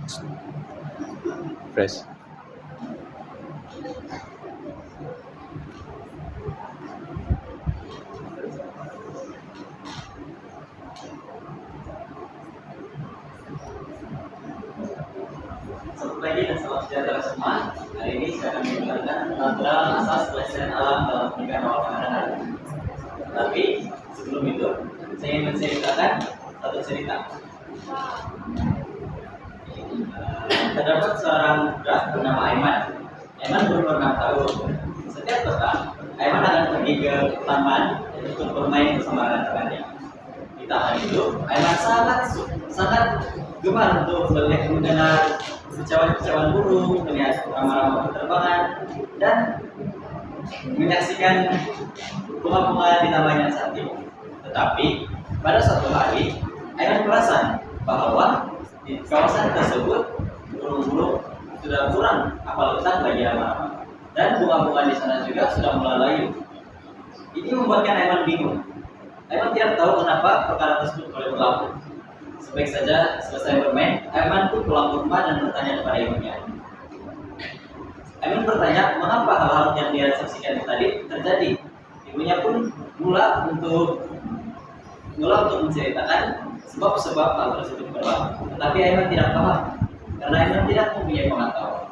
Fresh. Selamat pagi dan salam sejahtera semua. Hari ini saya akan menjelaskan tentang asas pelestarian alam dalam pernikahan awal anak-anak. Tapi sebelum itu, saya ingin menceritakan satu cerita. Terdapat seorang budak bernama Aiman. Aiman berumur 6 tahun. Setiap petang, Aiman akan pergi ke taman untuk bermain bersama rekan-rekannya. Di taman itu, Aiman sangat gemar untuk melihat mendengar kicauan burung, melihat rama-rama penerbangan, dan menyaksikan bunga-bunga di taman yang cantik. Tetapi pada suatu hari, Aiman perasan bahwa di kawasan tersebut burung-burung sudah kurang apal letak bagi rama-rama, dan bunga-bunga di sana juga sudah mulai layu. Ini membuatkan Aiman bingung. Aiman tidak tahu kenapa perkara tersebut boleh berlaku. Sebaik saja selesai bermain, Aiman pun pulang ke rumah dan bertanya kepada ibunya. Aiman bertanya mengapa hal-hal yang dia saksikan tadi terjadi. Ibunya pun mula untuk menceritakan sebab-sebab hal tersebut berlaku. Tetapi Aiman tidak paham karena Aiman tidak mempunyai pengetahuan.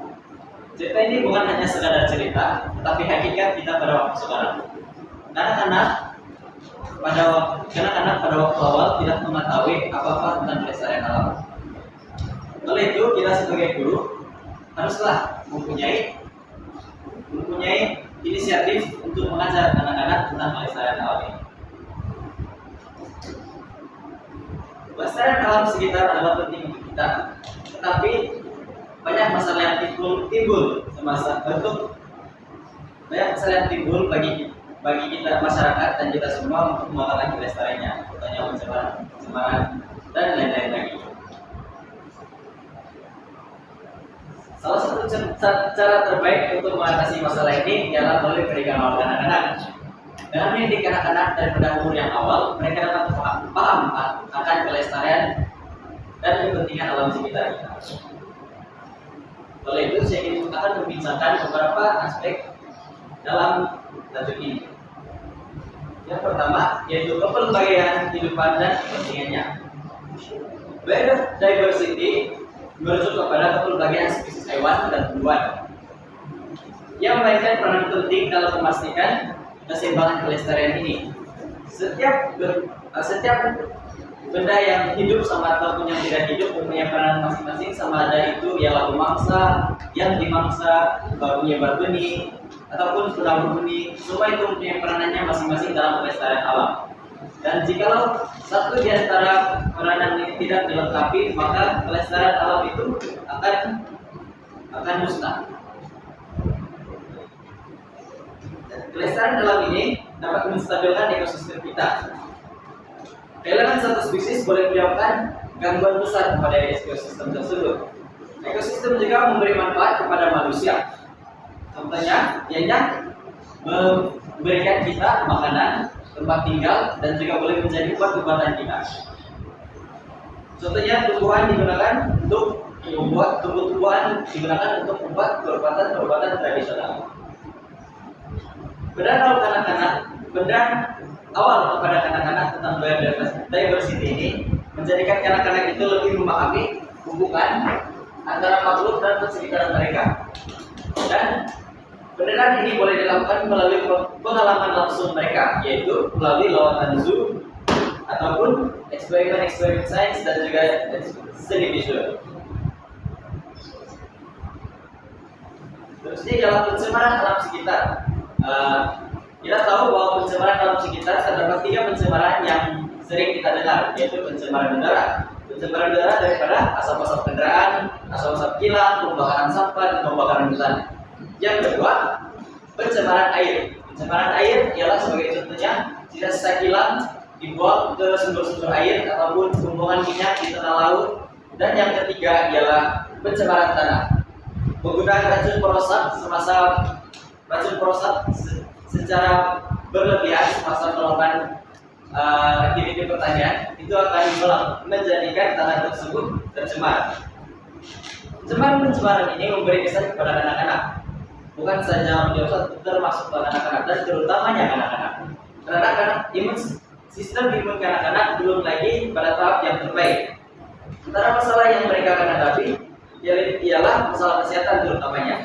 Cerita ini bukan hanya sekadar cerita, tetapi hakikat kita pada waktu sekarang. Kanak-kanak pada waktu awal tidak mengetahui apa-apa tentang pelestarian alam. Oleh itu, kita sebagai guru haruslah mempunyai inisiatif untuk mengajar anak-anak tentang pelestarian alam ini. Pelestarian alam sekitar adalah penting untuk kita, tetapi banyak masalah yang timbul bagi kita masyarakat dan kita semua untuk mengalami pelestariannya, contohnya pencemaran dan lain-lain lagi. Salah satu cara terbaik untuk mengatasi masalah ini ialah melalui pendidikan awal anak-anak. Dengan mendidik anak-anak daripada umur yang awal, mereka dapat paham akan pelestarian dan kepentingan alam sekitar kita. Oleh itu, saya ingin akan membincangkan beberapa aspek dalam tajuk ini. Yang pertama yaitu kepelbagaian kehidupan dan kepentingannya. Biodiversity merujuk kepada kepelbagaian spesies hewan dan tumbuhan yang memainkan peranan penting dalam memastikan keseimbangan kelestarian ini. Setiap benda yang hidup sama ataupun yang tidak hidup mempunyai peranan masing-masing, sama ada itu ialah pemangsa, yang dimangsa, penyebar benih, ataupun penabur benih. Semua itu mempunyai peranannya masing-masing dalam pelestarian alam. Dan jikalau satu di antara peranan ini tidak dilengkapi, maka pelestarian alam itu akan musnah. Kelestarian alam ini dapat menstabilkan ekosistem kita. Kehilangan satu spesies boleh menyebabkan gangguan besar kepada ekosistem tersebut. Ekosistem juga memberi manfaat kepada manusia. Contohnya, ianya memberikan kita makanan, tempat tinggal, dan juga boleh menjadi obat-obatan kita. Contohnya, tumbuhan digunakan untuk membuat tumbuh-tumbuhan digunakan untuk membuat perobatan tradisional. Benda awal kepada kanak-kanak tentang biodiversity ini menjadikan kanak-kanak itu lebih memahami hubungan antara makhluk dan persekitaran mereka. Dan penelitian ini boleh dilakukan melalui pengalaman langsung mereka, yaitu melalui lawatan zoo ataupun eksperimen sains dan juga studi visual. Terusnya ialah pencemaran alam sekitar. Kita tahu bahwa pencemaran alam sekitar terdapat 3 pencemaran yang sering kita dengar, yaitu pencemaran udara. Pencemaran udara daripada asap-asap kendaraan, asap-asap kilang, pembakaran sampah, dan pembakaran hutan. Yang kedua, pencemaran air. Pencemaran air ialah sebagai contohnya sisa-sisa kilang dibuang ke sumber-sumber air ataupun pembuangan minyak di tengah laut. Dan yang ketiga ialah pencemaran tanah. Penggunaan racun perosak secara berlebihan semasa melakukan aktivitas pertanian itu akan menjadikan tanah tersebut tercemar. Pencemaran ini memberi kesan kepada anak-anak, bukan saja orang dewasa, termasuk anak-anak dan terutamanya anak-anak. Karena anak-anak sistem imun anak-anak belum lagi pada tahap yang terbaik. Antara masalah yang mereka akan hadapi ialah masalah kesehatan terutamanya.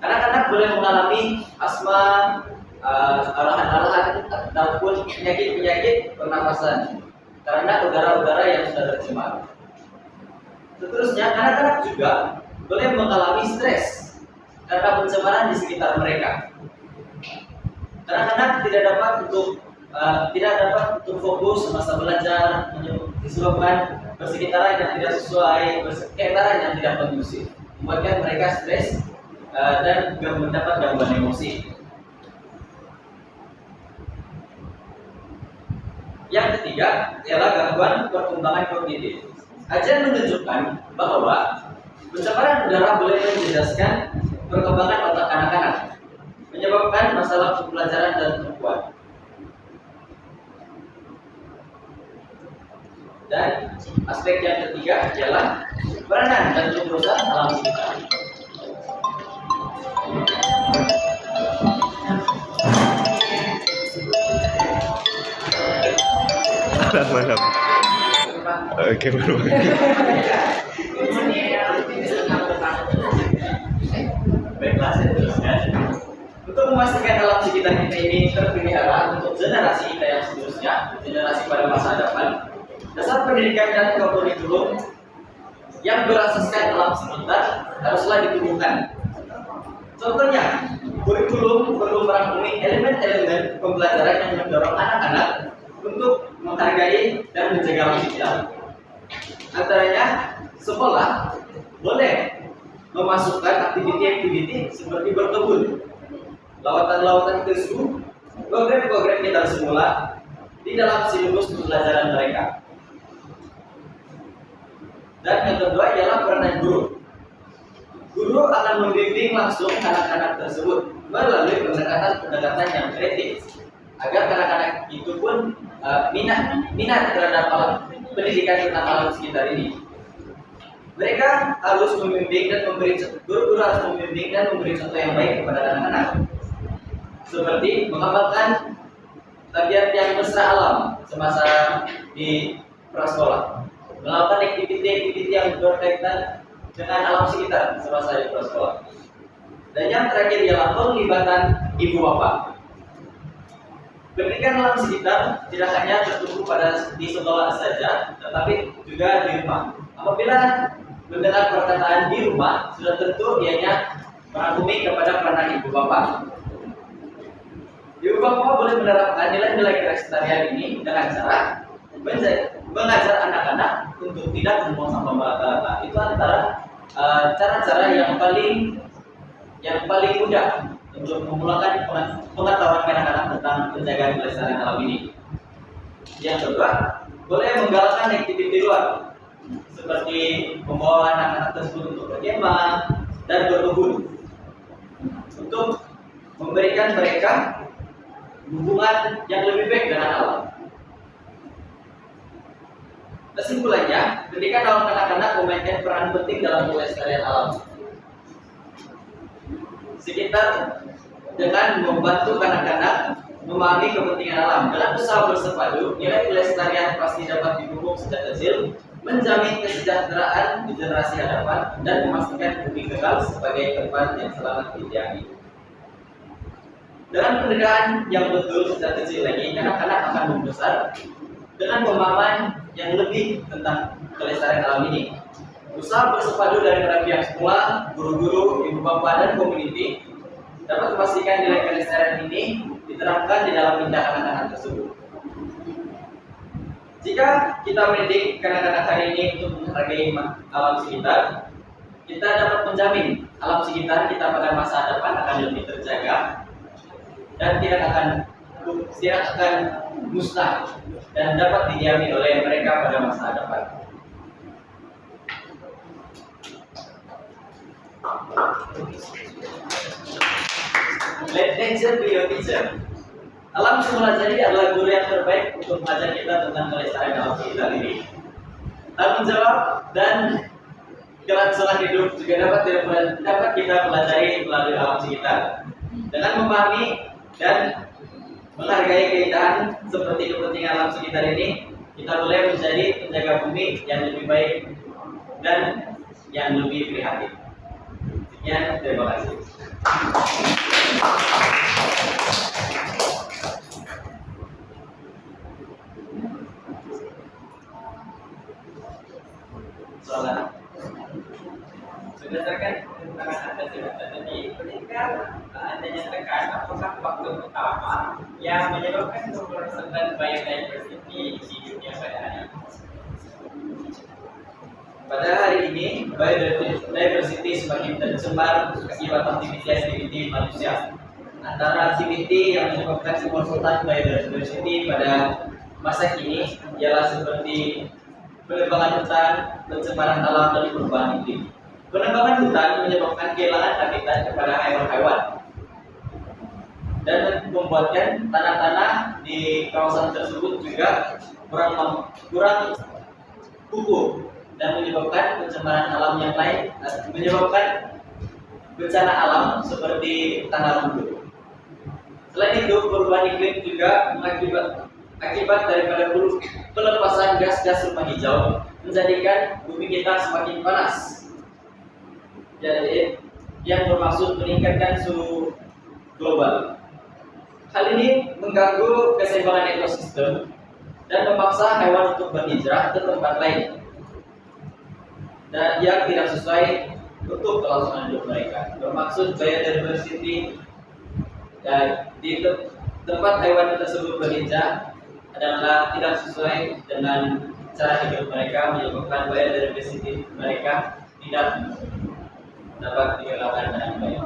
Anak-anak boleh mengalami asma, arahan-arahan ataupun penyakit-penyakit pernafasan karena udara-udara yang sudah tercemar. Seterusnya, anak-anak juga boleh mengalami stres karena pencemaran di sekitar mereka. Anak-anak tidak dapat untuk fokus semasa belajar disebabkan persekitaran yang tidak sesuai, persekitaran yang tidak kondusif, membuatkan mereka stres dan juga mendapat gangguan emosi. Yang ketiga ialah gangguan perkembangan kognitif. Kajian menunjukkan bahwa pencemaran udara boleh menjejaskan perkembangan otak anak-anak, menyebabkan masalah pembelajaran dan tumbuhan. Dan aspek yang ketiga ialah peranan dan keputusan alam sekitar. Mantap. Oke, Baiklah, saya teruskan. Untuk memastikan alam sekitar kita ini terpelihara untuk generasi kita yang seterusnya, generasi pada masa depan, dasar pendidikan dan kurikulum yang berasaskan alam sekitar haruslah ditumbuhkan. Contohnya, kurikulum perlu merangkumi elemen-elemen pembelajaran yang mendorong anak-anak untuk menghargai dan menjaga alam sekitar. Antaranya, sekolah boleh memasukkan aktiviti-aktiviti seperti berkebun, lawatan-lawatan ke zoo, program-program kita semula di dalam silabus pembelajaran mereka. Dan yang kedua ialah peranan guru. Guru akan membimbing langsung anak-anak tersebut melalui pendekatan yang kreatif, agar anak-anak itu pun minat terhadap pendidikan tentang alam sekitar ini. Mereka harus membimbing dan guru harus membimbing dan memberi contoh yang baik kepada anak-anak, seperti mengamalkan tabiat yang mesra alam semasa di prasekolah, melakukan aktiviti-aktiviti yang berkaitan dengan alam sekitar semasa di prasekolah. Dan yang terakhir ialah penglibatan ibu bapak. Pendidikan alam sekitar tidak hanya tertumpu di sekolah saja, tetapi juga di rumah. Apabila mendengar perkataan di rumah, sudah tentu ianya merangkumi kepada peranan ibu bapak. Ibu bapak boleh menerapkan nilai-nilai kelestarian ini dengan cara mengajar anak-anak untuk tidak membuang sampah merata-rata. Itu antara cara-cara yang paling mudah untuk memulakan pengetahuan anak-anak tentang penjagaan kelestarian alam ini. Yang kedua, boleh menggalakkan aktiviti luar, seperti membawa anak-anak tersebut untuk berkemah dan berkebun, untuk memberikan mereka hubungan yang lebih baik dengan alam. Kesimpulannya, pendidikan anak-anak memainkan peran penting dalam pelestarian alam sekitar dengan membantu anak-anak memahami kepentingan alam. Dalam usaha bersepadu, nilai pelestarian pasti dapat dipupuk sejak kecil, menjamin kesejahteraan di generasi hadapan, dan memastikan bumi kekal sebagai tempat yang selamat didiami. Dengan pendidikan yang betul sejak kecil lagi, anak-anak akan membesar dengan pemahaman yang lebih tentang kelestarian alam ini. Usaha bersepadu dari para pihak sekolah, guru-guru, ibu bapak, dan komuniti dapat memastikan nilai kelestarian ini diterapkan di dalam tindakan anak-anak tersebut. Jika kita mendidik anak-anak hari ini untuk menghargai alam sekitar, kita dapat menjamin alam sekitar kita pada masa depan akan lebih terjaga dan tidak akan musnah dan dapat didiami oleh mereka pada masa depan. Let nature be your teacher. Alam semula jadi adalah guru yang terbaik untuk mengajar kita tentang kelestarian alam sekitar ini. Tanggung jawab dan kelangsungan hidup juga dapat kita pelajari melalui alam sekitar. Dengan memahami dan menghargai keindahan seperti kepentingan alam sekitar ini, kita boleh menjadi penjaga bumi yang lebih baik dan yang lebih prihatin. Sekian, terima kasih. Soalan. Berdasarkan keterangan Anda tadi, ketika Anda nyatakan apakah faktor utama yang menyebabkan keberlangsungan biodiversity di dunia pada hari ini? Pada hari ini, biodiversity semakin tercemar akibat aktiviti manusia. Antara aktiviti yang menyebabkan kerusakan biodiversity pada masa kini ialah seperti penebangan hutan, pencemaran alam, dan perubahan iklim. Penebangan hutan menyebabkan kehilangan habitat kepada hewan-hewan dan membuatkan tanah-tanah di kawasan tersebut juga kurang kukuh dan menyebabkan pencemaran alam yang lain, menyebabkan bencana alam seperti tanah gundul. Selain itu, perubahan iklim juga akibat daripada pelepasan gas-gas rumah hijau menjadikan bumi kita semakin panas. Jadi, yang bermaksud meningkatkan suhu global. Hal ini mengganggu keseimbangan ekosistem dan memaksa hewan untuk berhijrah ke tempat lain dan yang tidak sesuai untuk kelangsungan hidup mereka. Bermaksud biodiversity dan di tempat hewan tersebut berhijrah adalah tidak sesuai dengan cara hidup mereka, menyebabkan biodiversity mereka tidak dapat dilakukan dengan baik.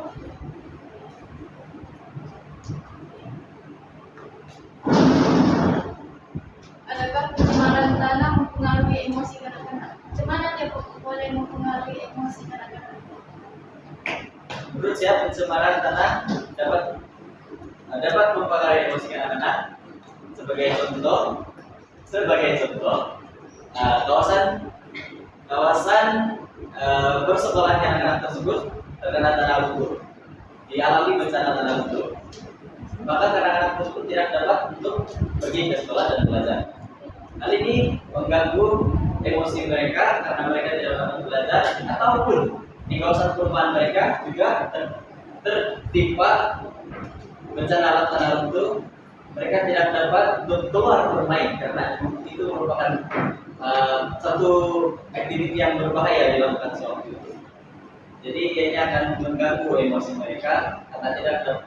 Adakah pencemaran tanah mempengaruhi emosi kanak-kanak? Bagaimana dia boleh mempengaruhi emosi kanak-kanak? Menurut saya, pencemaran tanah dapat mempengaruhi emosi kanak-kanak. Sebagai contoh, kawasan bersekolah anak-anak tersebut terkena tanah lumpur, dialami bencana tanah lumpur, maka anak-anak tersebut tidak dapat untuk pergi ke sekolah dan belajar. Hal ini mengganggu emosi mereka karena mereka tidak dapat belajar, ataupun di kawasan perumahan mereka juga tertimpa bencana alam tanah lumpur. Mereka tidak dapat untuk keluar bermain karena itu merupakan satu aktiviti yang berbahaya dilakukan sewaktu itu. Jadi ini akan mengganggu emosi mereka karena tidak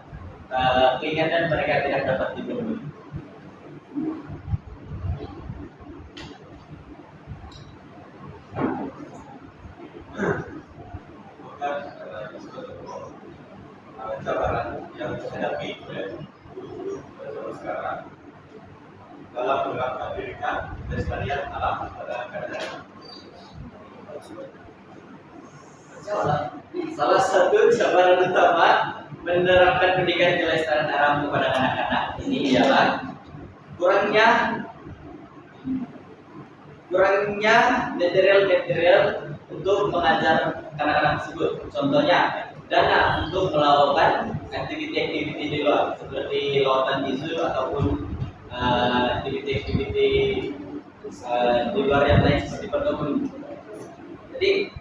keinginan mereka tidak dapat dipenuhi. Cabaran yang dihadapi oleh guru-guru pada sekarang dalam mengaplikasikan kelestarian alam pada keadaan. Salah satu cabaran utama menerapkan pendidikan kelestarian alam kepada anak-anak ini ialah kurangnya material untuk mengajar anak-anak tersebut. Contohnya, dana untuk melakukan aktiviti-aktiviti di luar seperti lautan bisu ataupun aktiviti-aktiviti di luar yang lain seperti perkebun. Jadi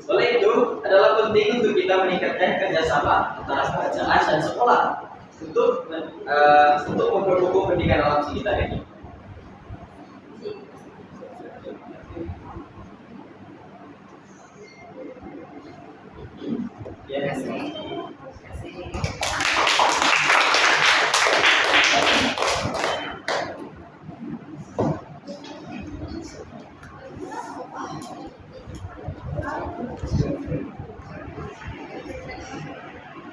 oleh itu adalah penting untuk kita meningkatkan kerjasama antara kerajaan dan sekolah untuk mendukung pendidikan alam sekitar ini.